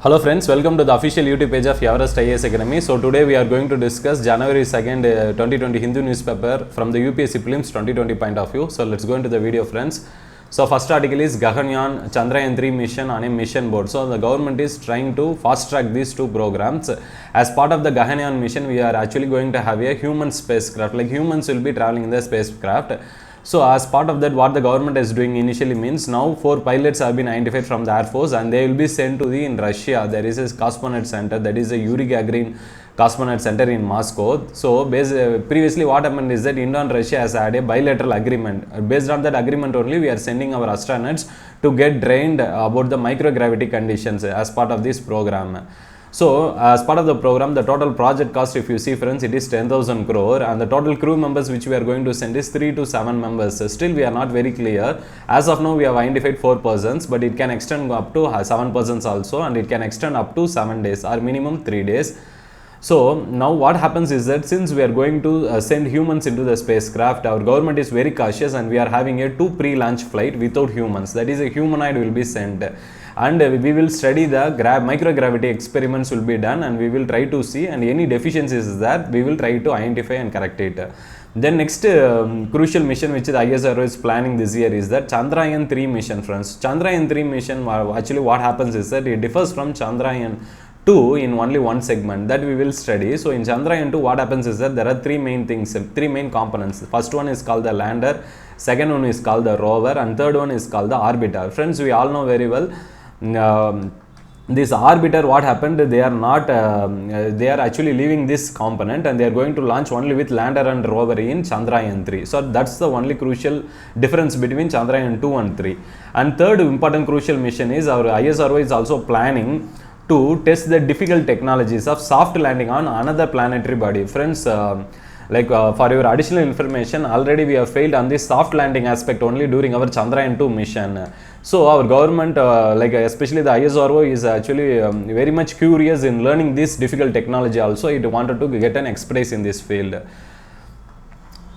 Hello friends, welcome to the official YouTube page of Everest IAS Academy. So today we are going to discuss January 2nd 2020 Hindu newspaper from the UPSC Prelims 2020 point of view. So let's go into the video friends. So first article is Chandrayaan2 mission on a mission board. So the government is trying to fast track these two programs. As part of the Chandrayaan mission, we are actually going to have a human spacecraft, like humans will be traveling in the spacecraft. So as part of that, what the government is doing initially means now 4 pilots have been identified from the Air Force and they will be sent to in Russia. There is a cosmonaut center, that is a Yuri Gagarin cosmonaut center in Moscow. So previously what happened is that India and Russia has had a bilateral agreement. Based on that agreement only, we are sending our astronauts to get trained about the microgravity conditions as part of this program. So as part of the program, the total project cost, if you see friends, it is 10,000 crore and the total crew members which we are going to send is 3 to 7 members. Still we are not very clear. As of now we have identified 4 persons, but it can extend up to 7 persons also, and it can extend up to 7 days or minimum 3 days. So now what happens is that since we are going to send humans into the spacecraft, our government is very cautious and we are having a 2 pre-launch flight without humans. That is, a humanoid will be sent. And we will study the microgravity experiments will be done, and we will try to see, and any deficiencies is that we will try to identify and correct it. Then next crucial mission which the ISRO is planning this year is that Chandrayaan-3 mission friends. Chandrayaan-3 mission, actually what happens is that it differs from Chandrayaan-2 in only one segment that we will study. So in Chandrayaan-2 what happens is that there are 3 main things, 3 main components. First one is called the lander, second one is called the rover, and third one is called the orbiter. Friends, we all know very well this orbiter, what happened, they are not they are actually leaving this component and they are going to launch only with lander and rover in Chandrayaan-3. So that's the only crucial difference between Chandrayaan-2 and 3. And third important crucial mission is our ISRO is also planning to test the difficult technologies of soft landing on another planetary body. Friends, for your additional information, already we have failed on this soft landing aspect only during our Chandrayaan-2 mission. So our government, especially the ISRO, is actually very much curious in learning this difficult technology also. It wanted to get an expertise in this field.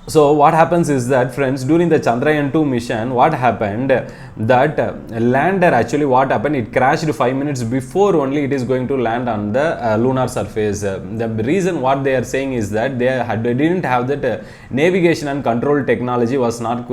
So what happens is that friends, during the Chandrayaan-2 mission, what happened, that lander actually what happened, it crashed 5 minutes before only it is going to land on the lunar surface. The reason what they are saying is that they didn't have that navigation and control technology was not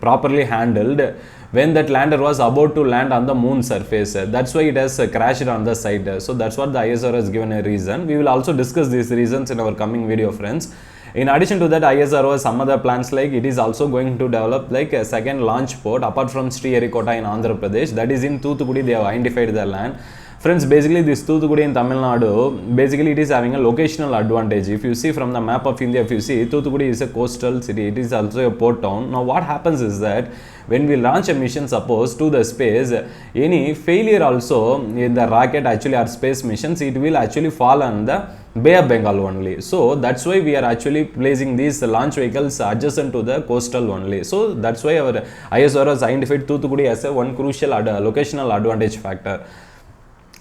properly handled when that lander was about to land on the moon surface. That's why it has crashed on the site. So that's what the ISRO has given a reason. We will also discuss these reasons in our coming video friends. In addition to that, ISRO has some other plans, like it is also going to develop like a second launch port apart from Sriharikota in Andhra Pradesh, that is in Thoothukudi. They have identified the land. Friends, basically this Thoothukudi in Tamil Nadu, basically it is having a locational advantage. If you see from the map of India, if you see, Thoothukudi is a coastal city, it is also a port town. Now what happens is that when we launch a mission, suppose to the space, any failure also in the rocket actually or space missions, it will actually fall on the Bay of Bengal only. So that's why we are actually placing these launch vehicles adjacent to the coastal only. So that's why our ISRO has identified Thoothukudi as a one crucial locational advantage factor.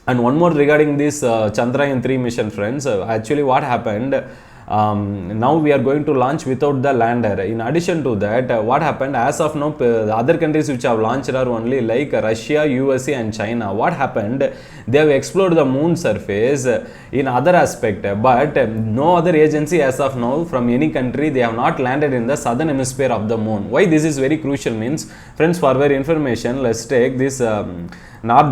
And one more regarding this Chandrayaan-3 mission friends, actually what happened, now we are going to launch without the lander. In addition to that, what happened, as of now, the other countries which have launched are only like Russia, USA and China. What happened, they have explored the moon surface in other aspect, but no other agency as of now from any country, they have not landed in the southern hemisphere of the moon. Why this is very crucial means, friends, for your information, let's take this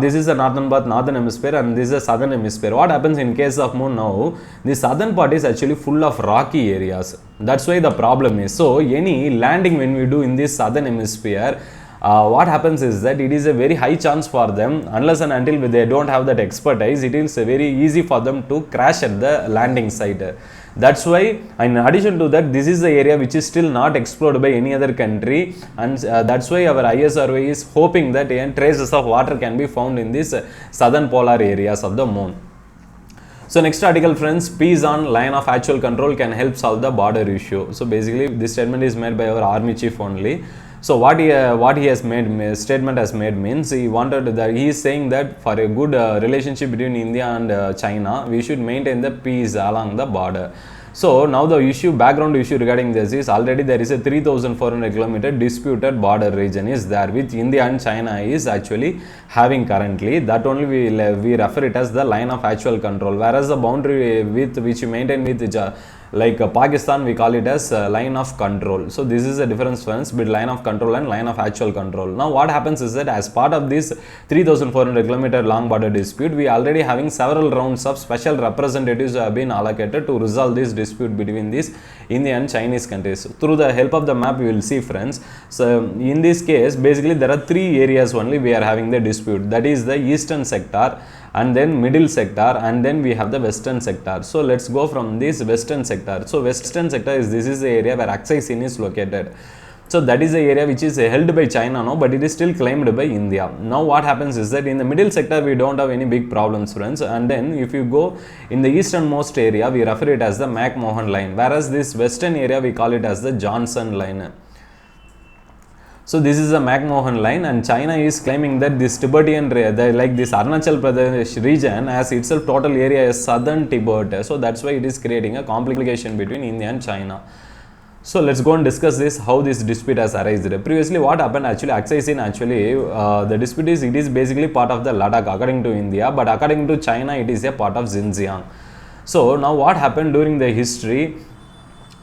this is the northern hemisphere and this is the southern hemisphere. What happens in case of moon now, the southern part is actually full of rocky areas. That's why the problem is. So any landing when we do in this southern hemisphere, what happens is that it is a very high chance for them, unless and until they don't have that expertise, it is very easy for them to crash at the landing site. That's why, in addition to that, this is the area which is still not explored by any other country, and that's why our ISRO is hoping that traces of water can be found in these southern polar areas of the moon. So next article friends, peace on line of actual control can help solve the border issue. So basically this statement is made by our army chief only. So what he has made statement has made means he wanted that he is saying that for a good relationship between India and China, we should maintain the peace along the border. So now the background issue regarding this is already there is a 3,400 kilometer disputed border region is there, which India and China is actually having currently. That only we refer it as the line of actual control, whereas the boundary with which we maintain with Pakistan, we call it as line of control. So this is a difference between line of control and line of actual control. Now what happens is that as part of this 3,400 kilometer long border dispute, we already having several rounds of special representatives who have been allocated to resolve this dispute between these Indian and Chinese countries. Through the help of the map, we will see, friends. So in this case, basically there are three areas only we are having the dispute. That is the eastern sector, and then middle sector, and then we have the western sector. So let's go from this western sector. So western sector is the area where Upsc is located. So that is the area which is held by China now, but it is still claimed by India. Now what happens is that in the middle sector we don't have any big problems, friends, and then if you go in the easternmost area, we refer it as the McMahon line, whereas this western area we call it as the Johnson line. So this is a McMahon line, and China is claiming that this Tibetan, this Arunachal Pradesh region as itself total area is southern Tibet. So that's why it is creating a complication between India and China. So let's go and discuss this, how this dispute has arisen. Previously what happened actually, the dispute is, it is basically part of the Ladakh according to India, but according to China it is a part of Xinjiang. So now what happened during the history,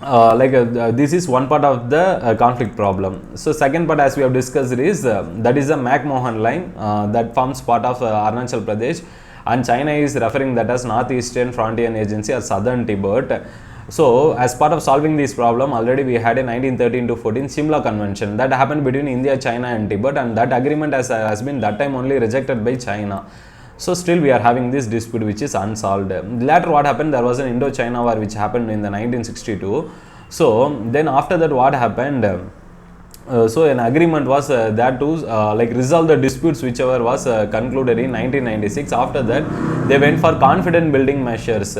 this is one part of the conflict problem. So second part, as we have discussed, is that is the McMahon line that forms part of Arunachal Pradesh, and China is referring that as Northeastern Frontier Agency or Southern Tibet. So as part of solving this problem, already we had a 1913-14 Shimla Convention that happened between India, China and Tibet, and that agreement has been that time only rejected by China. So still we are having this dispute which is unsolved. Later what happened, there was an Indo-China war which happened in the 1962. So then after that what happened, so an agreement was there to resolve the disputes whichever was concluded in 1996. After that they went for confidence building measures,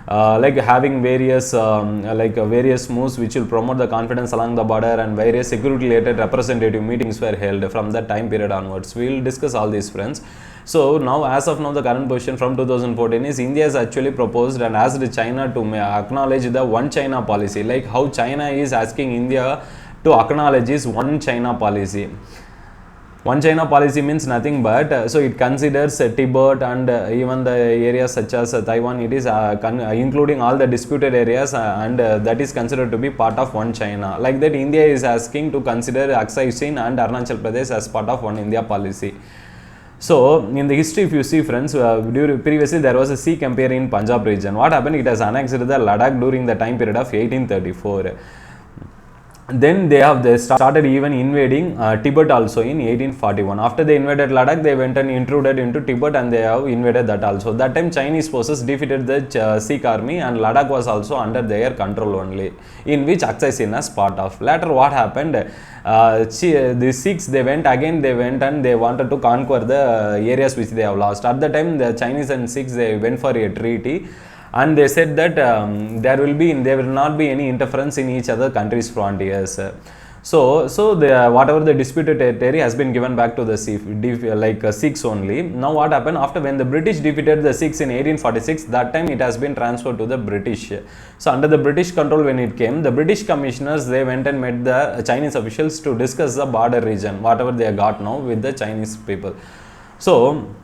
having various various moves which will promote the confidence along the border, and various security related representative meetings were held from that time period onwards. We will discuss all these, friends. So now as of now the current position from 2014 is India has actually proposed and asked China to acknowledge the one China policy, like how China is asking India to acknowledge this one China policy. One China policy means nothing but, so it considers Tibet and even the areas such as Taiwan, it is including all the disputed areas, and that is considered to be part of one China. Like that India is asking to consider Upsc and Arunachal Pradesh as part of one India policy. So in the history, if you see, friends, previously there was a Sikh empire in Punjab region. What happened? It has annexed the Ladakh during the time period of 1834. Then they started even invading Tibet also in 1841. After they invaded Ladakh, they went and intruded into Tibet, and they have invaded that also. That time Chinese forces defeated the Sikh army, and Ladakh was also under their control only, in which Upsc is part of. Later what happened, the Sikhs, they went and they wanted to conquer the areas which they have lost. At the time the Chinese and Sikhs, they went for a treaty, and they said that there will not be any interference in each other countries' frontiers. So whatever the disputed territory has been given back to the Sikhs only. Now what happened, after when the British defeated the Sikhs in 1846, that time it has been transferred to the British. So under the British control, when it came, the British commissioners, they went and met the Chinese officials to discuss the border region, whatever they got now with the Chinese people. So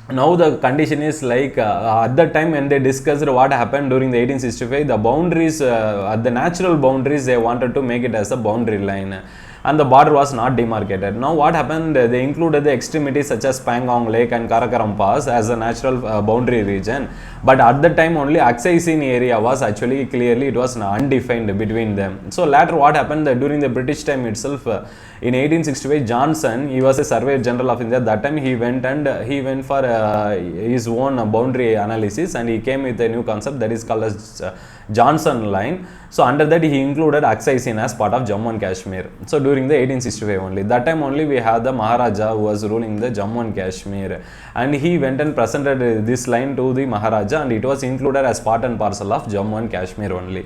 now the condition is at that time when they discussed what happened during the 1865, the boundaries, the natural boundaries, they wanted to make it as a boundary line, and the border was not demarcated. Now what happened, they included the extremities such as Pangong Lake and Karakoram Pass as a natural boundary region, but at the time only Upsc area was actually clearly, it was undefined between them. So later what happened, during the British time itself, in 1865, Johnson, he was a Surveyor General of India. That time he went for his own boundary analysis, and he came with a new concept that is called as Johnson line. So under that he included Upsc as part of Jammu and Kashmir. So during the 1865 only, that time only we had the Maharaja who was ruling the Jammu and Kashmir, and he went and presented this line to the Maharaja, and it was included as part and parcel of Jammu and Kashmir only.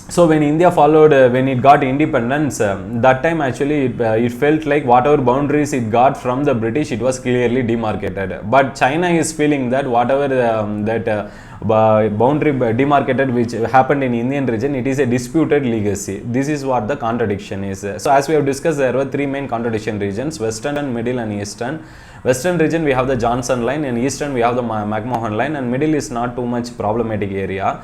So when India followed, when it got independence, that time actually it felt like whatever boundaries it got from the British, it was clearly demarcated. But China is feeling that whatever boundary demarcated which happened in Indian region, it is a disputed legacy. This is what the contradiction is. So as we have discussed, there were three main contradiction regions: Western, Middle and Eastern. Western region we have the Johnson line, and Eastern we have the McMahon line, and Middle is not too much problematic area.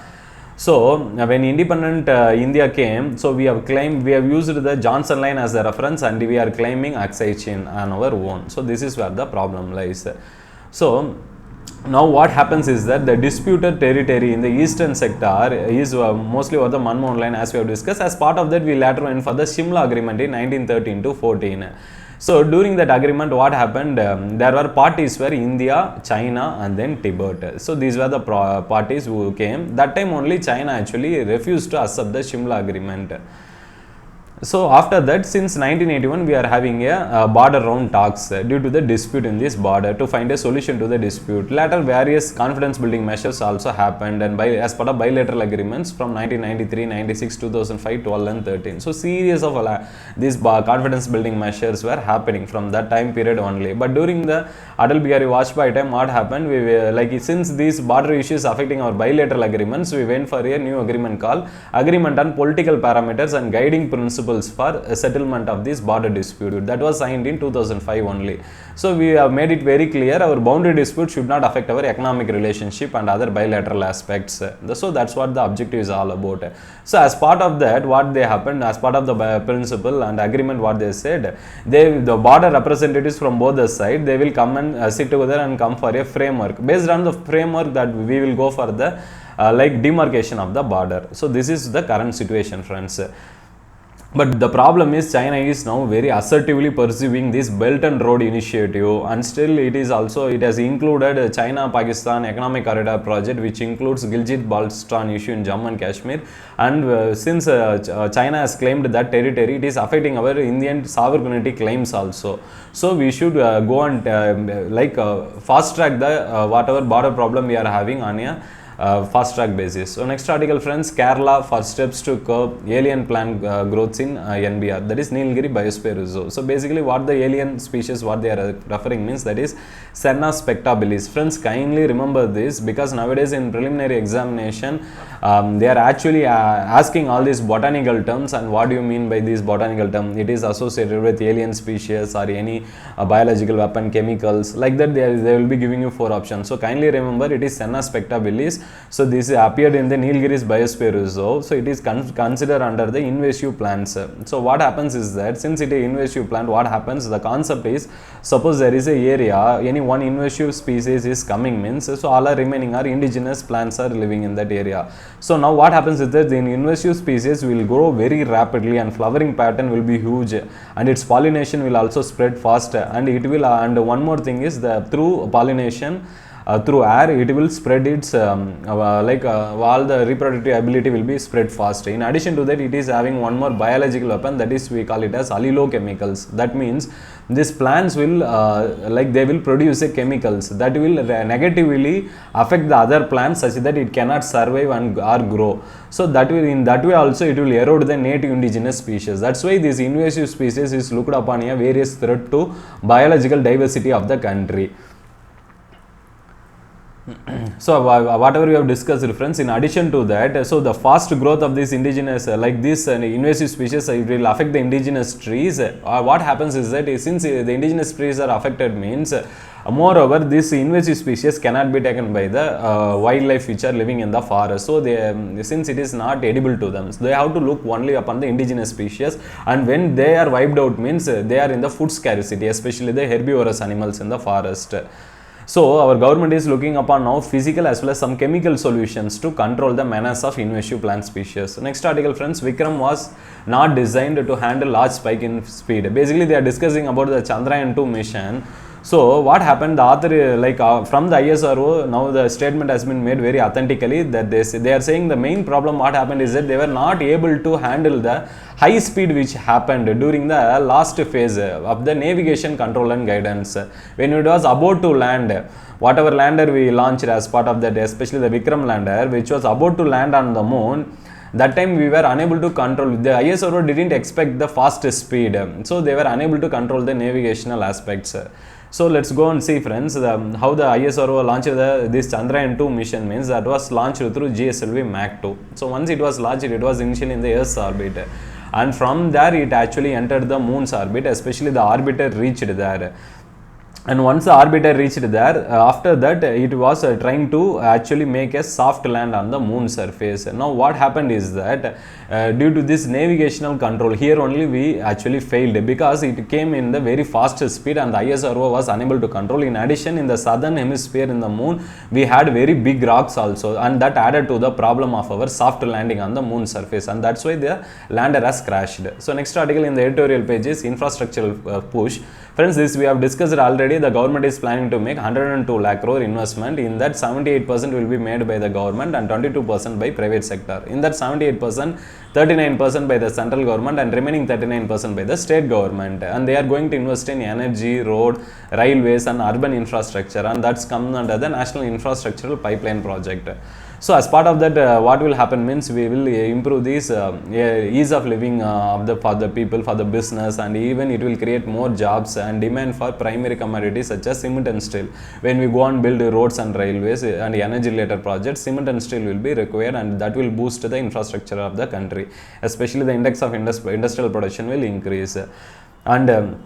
So when independent India came, so we have used the Johnson line as a reference, and we are claiming Aksai on our own. So this is where the problem lies. So now what happens is that the disputed territory in the eastern sector is mostly over the Manmohan line, as we have discussed. As part of that, we later went for the Shimla Agreement in 1913 to 14. So during that agreement, what happened? There were parties were India, China, and then Tibet. So these were the parties who came. That time only China actually refused to accept the Shimla Agreement. So after that, since 1981, we are having a border round talks due to the dispute in this border to find a solution to the dispute. Later, various confidence building measures also happened, and as part of bilateral agreements from 1993, 96, 2005, 12 and 13. So series of these confidence building measures were happening from that time period only. But during the Atal Bihari Vajpayee time, what happened? We were, since these border issues affecting our bilateral agreements, we went for a new agreement called Agreement on Political Parameters and Guiding Principles for a settlement of this border dispute. That was signed in 2005 only. So we have made it very clear our boundary dispute should not affect our economic relationship and other bilateral aspects. So that's what the objective is all about. So as part of that, what they happened, as part of the principle and agreement, what they said, the border representatives from both the side, they will come and sit together and come for a framework. Based on the framework, that we will go for the demarcation of the border. So this is the current situation, friends. But the problem is China is now very assertively pursuing this Belt and Road Initiative, and still it has included China-Pakistan Economic Corridor Project, which includes Gilgit-Baltistan issue in Jammu and Kashmir. And since China has claimed that territory, it is affecting our Indian sovereignty claims also. So we should go and fast track the whatever border problem we are having on a fast track basis. So next article, friends, Kerala for steps to curb alien plant growths in NBR, that is Nilgiri Biosphere Reserve. So basically what the alien species, what they are referring means, that is Senna spectabilis. Friends, kindly remember this, because nowadays in preliminary examination they are actually asking all these botanical terms, and what do you mean by these botanical terms? It is associated with alien species or any biological weapon, chemicals, like that they will be giving you 4 options. So kindly remember, it is Senna spectabilis. So this appeared in the Nilgiris Biosphere Reserve. So it is considered under the invasive plants. So what happens is that since it is invasive plant, what happens, the concept is, suppose there is a area, any one invasive species is coming means, so all are remaining are indigenous plants are living in that area. So now what happens is that the invasive species will grow very rapidly, and flowering pattern will be huge, and its pollination will also spread fast, and it will, and one more thing is, the through pollination, through air, it will spread its all the reproductive ability will be spread fast. In addition to that, it is having one more biological weapon, that is we call it as allelochemicals. That means these plants will they will produce chemicals that will negatively affect the other plants such that it cannot survive and or grow. So that will, in that way also, it will erode the native indigenous species. That's why this invasive species is looked upon a various threat to biological diversity of the country. So whatever we have discussed, friends, in addition to that, so the fast growth of this indigenous invasive species, it will affect the indigenous trees. What happens is that since the indigenous trees are affected means, moreover this invasive species cannot be taken by the wildlife which are living in the forest. So since it is not edible to them, so they have to look only upon the indigenous species, and when they are wiped out means they are in the food scarcity, especially the herbivorous animals in the forest. So our government is looking upon now physical as well as some chemical solutions to control the menace of invasive plant species. Next article, friends, Vikram was not designed to handle large spike in speed. Basically they are discussing about the Chandrayaan2 mission. So what happened, the author from the ISRO, now the statement has been made very authentically, that they are saying the main problem what happened is that they were not able to handle the high speed which happened during the last phase of the navigation, control and guidance. When it was about to land, whatever lander we launched as part of that, especially the Vikram lander, which was about to land on the moon, that time we were unable to control. The ISRO didn't expect the fast speed, so they were unable to control the navigational aspects. So let's go and see, friends, how the ISRO launched this Chandrayaan2 mission means that was launched through GSLV Mach 2. So once it was launched, it was initially in the Earth's orbit, and from there it actually entered the moon's orbit, especially the orbiter reached there. And once the orbiter reached there, after that it was trying to actually make a soft land on the moon surface. Now what happened is that due to this navigational control, here only we actually failed, because it came in the very fast speed and the ISRO was unable to control. In addition, in the southern hemisphere in the moon, we had very big rocks also, and that added to the problem of our soft landing on the moon surface, and that's why the lander has crashed. So next article in the editorial page is infrastructural push. Friends, this we have discussed already. The government is planning to make 102 lakh crore investment. In that, 78% will be made by the government and 22% by private sector. In that 78%, 39% by the central government and remaining 39% by the state government. And they are going to invest in energy, road, railways and urban infrastructure, and that's come under the National Infrastructural Pipeline Project. So as part of that, what will happen means we will improve this ease of living for the people, for the business, and even it will create more jobs and demand for primary commodities such as cement and steel. When we go and build roads and railways and energy related projects, cement and steel will be required, and that will boost the infrastructure of the country. Especially the index of industrial production will increase. And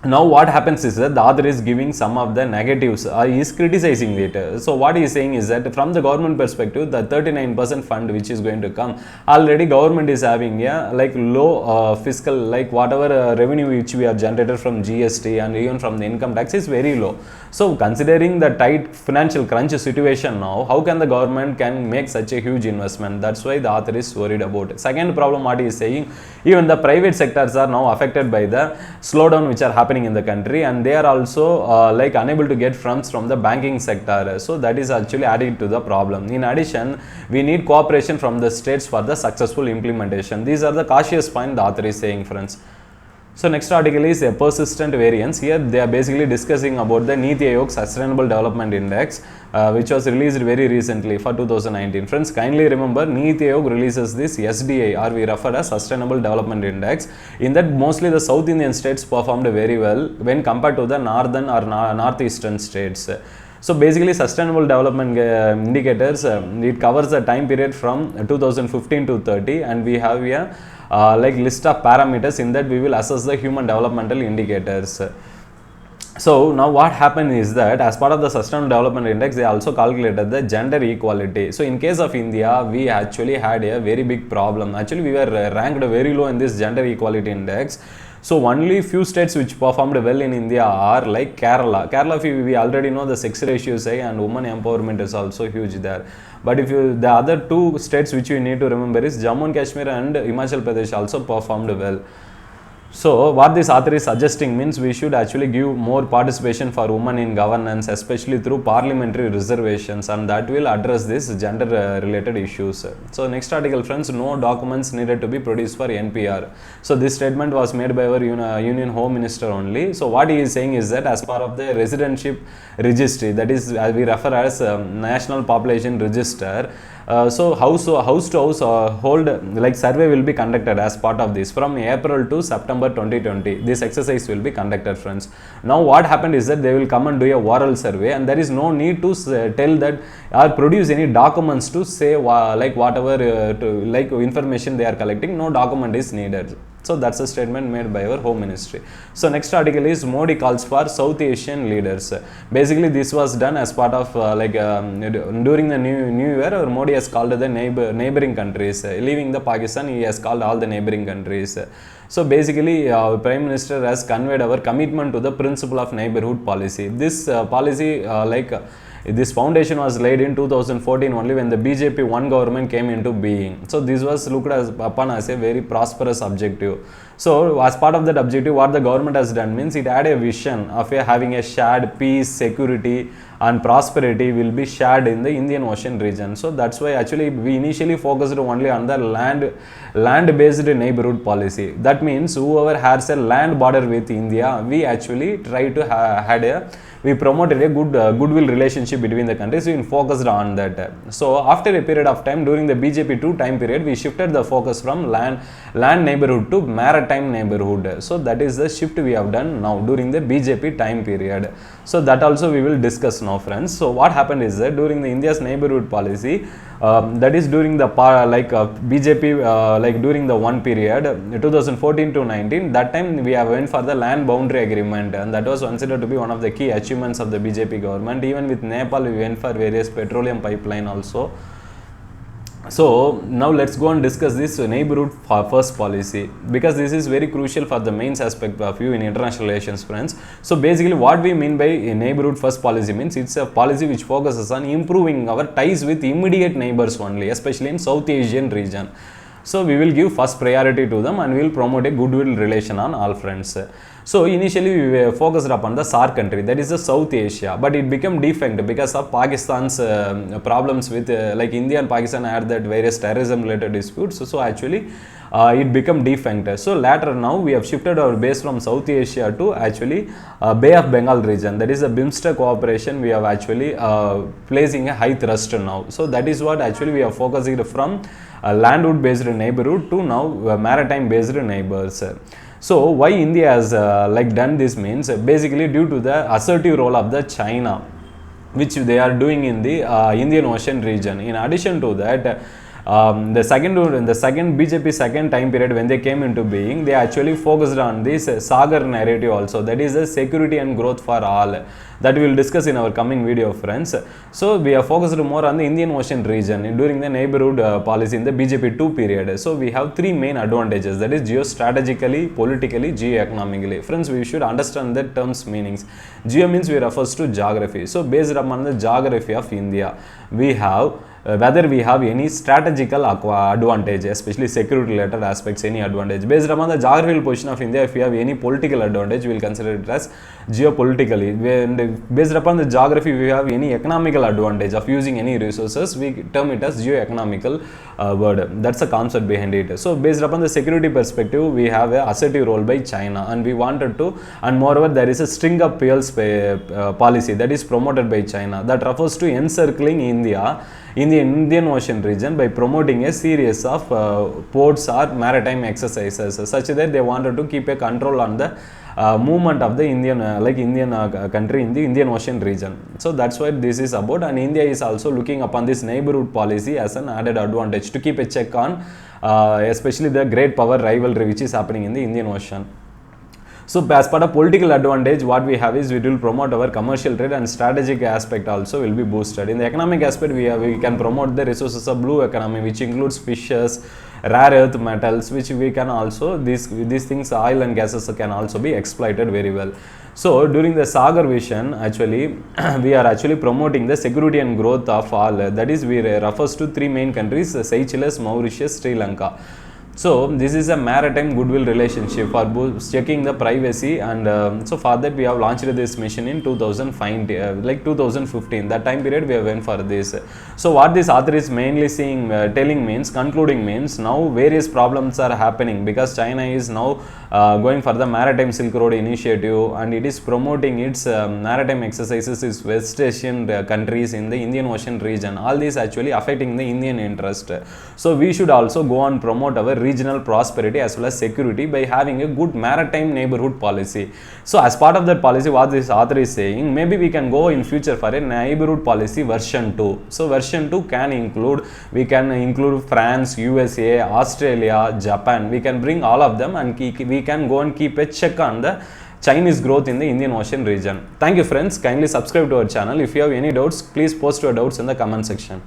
now what happens is that the author is giving some of the negatives, he is criticizing it. So what he is saying is that from the government perspective, the 39% fund which is going to come, already government is having a low fiscal, whatever revenue which we have generated from GST and even from the income tax is very low. So considering the tight financial crunch situation now, how can the government can make such a huge investment? That's why the author is worried about it. Second problem what he is saying, even the private sectors are now affected by the slowdown which are happening in the country, and they are also unable to get funds from the banking sector. So that is actually adding to the problem. In addition, we need cooperation from the states for the successful implementation. These are the cautious point the author is saying, friends. So next article is a persistent variance. Here they are basically discussing about the Niti Aayog Sustainable Development Index, which was released very recently for 2019. Friends, kindly remember Niti Aayog releases this SDI, or we refer as Sustainable Development Index. In that, mostly the South Indian states performed very well when compared to the northern or northeastern states. So basically sustainable development indicators, it covers the time period from 2015 to 30, and we have a list of parameters. In that we will assess the human developmental indicators. So now what happened is that as part of the Sustainable Development Index, they also calculated the gender equality. So in case of India, we actually had a very big problem. Actually, we were ranked very low in this gender equality index. So only few states which performed well in India are like Kerala. Kerala, we already know the sex ratio is high and women empowerment is also huge there. But if you, the other two states which you need to remember is Jammu and Kashmir and Himachal Pradesh also performed well. So what this author is suggesting means we should actually give more participation for women in governance, especially through parliamentary reservations, and that will address this gender related issues. So next article, friends, no documents needed to be produced for NPR. So this statement was made by our Union Home Minister only. So what he is saying is that as part of the residentship registry, that is we refer as National Population Register, so house to house hold survey will be conducted as part of this from April to September 2020. This exercise will be conducted, friends. Now what happened is that they will come and do a oral survey, and there is no need to tell that or produce any documents to say whatever information they are collecting. No document is needed. So that's a statement made by our Home Ministry. So next article is Modi calls for South Asian leaders. Basically this was done as part of during the new year. Modi has called the neighboring countries. Leaving the Pakistan, he has called all the neighboring countries. So basically Prime Minister has conveyed our commitment to the principle of neighborhood policy. This policy this foundation was laid in 2014 only, when the BJP one government came into being. So this was looked upon as a very prosperous objective. So as part of that objective, what the government has done means it had a vision of having a shared peace, security and prosperity will be shared in the Indian Ocean region. So that's why actually we initially focused only on the land based neighborhood policy. That means whoever has a land border with India, we actually try to we promoted a goodwill relationship between the countries. We focused on that. So after a period of time during the BJP 2 time period, we shifted the focus from land neighborhood to maritime neighborhood. So that is the shift we have done now during the BJP time period. So that also we will discuss now, friends. So what happened is that during the India's neighborhood policy, that is during the BJP during the one period 2014 to 19, that time we have went for the land boundary agreement, and that was considered to be one of the key achievements of the BJP government. Even with Nepal we went for various petroleum pipeline also. So now let's go and discuss this neighborhood first policy, because this is very crucial for the mains aspect of you in international relations, friends. So basically what we mean by neighborhood first policy means it's a policy which focuses on improving our ties with immediate neighbors only, especially in South Asian region. So we will give first priority to them and we will promote a goodwill relation on all fronts. So initially we were focused upon the SAR country, that is the South Asia, but it became defunct because of Pakistan's problems with like India and Pakistan had that various terrorism related disputes. So actually it became defunct. So later now we have shifted our base from South Asia to actually Bay of Bengal region, that is the BIMSTEC cooperation. We have actually placing a high thrust now. So that is what actually we are focusing from landwood based neighborhood to now maritime based neighbors. So why India has done this means basically due to the assertive role of the China, which they are doing in the Indian Ocean region. In addition to that, the second BJP second time period when they came into being, they actually focused on this Sagar narrative also, that is the security and growth for all, that we will discuss in our coming video, friends. So we are focused more on the Indian Ocean region during the neighborhood policy in the BJP 2 period. So we have three main advantages, that is geostrategically, politically, geo-economically. Friends, we should understand the terms meanings. Geo means we refers to geography. So based upon the geography of India, we have whether we have any strategical advantage, especially security related aspects, any advantage. Based upon the geographical position of India, if we have any political advantage, we will consider it as geopolitically. And based upon the geography, if we have any economical advantage of using any resources, we term it as geo-economical word. That's the concept behind it. So based upon the security perspective, we have a assertive role by China, and we wanted to, and moreover there is a string of pearls policy that is promoted by China, that refers to encircling India in the Indian Ocean region by promoting a series of ports or maritime exercises, such that they wanted to keep a control on the movement of the Indian country in the Indian Ocean region. So that's what this is about, and India is also looking upon this neighborhood policy as an added advantage to keep a check on especially the great power rivalry which is happening in the Indian Ocean. So as part of political advantage, what we have is we will promote our commercial trade, and strategic aspect also will be boosted. In the economic aspect, we can promote the resources of blue economy, which includes fishes, rare earth metals, which we can also, these things, oil and gases can also be exploited very well. So during the Sagar vision, actually we are actually promoting the security and growth of all, that is we refers to three main countries, Seychelles, Mauritius, Sri Lanka. So this is a maritime goodwill relationship for checking the privacy, and so for that we have launched this mission in 2015. That time period we have went for this. So what this author is mainly saying, concluding means now various problems are happening because China is now going for the maritime Silk Road initiative, and it is promoting its maritime exercises in West Asian countries in the Indian Ocean region. All these actually affecting the Indian interest. So we should also go and promote our regional prosperity as well as security by having a good maritime neighborhood policy. So as part of that policy, what this author is saying, maybe we can go in future for a neighborhood policy version 2. So version 2 can include, we can include France, USA, Australia, Japan. We can bring all of them, and we can go and keep a check on the Chinese growth in the Indian Ocean region. Thank you, friends. Kindly subscribe to our channel. If you have any doubts, please post your doubts in the comment section.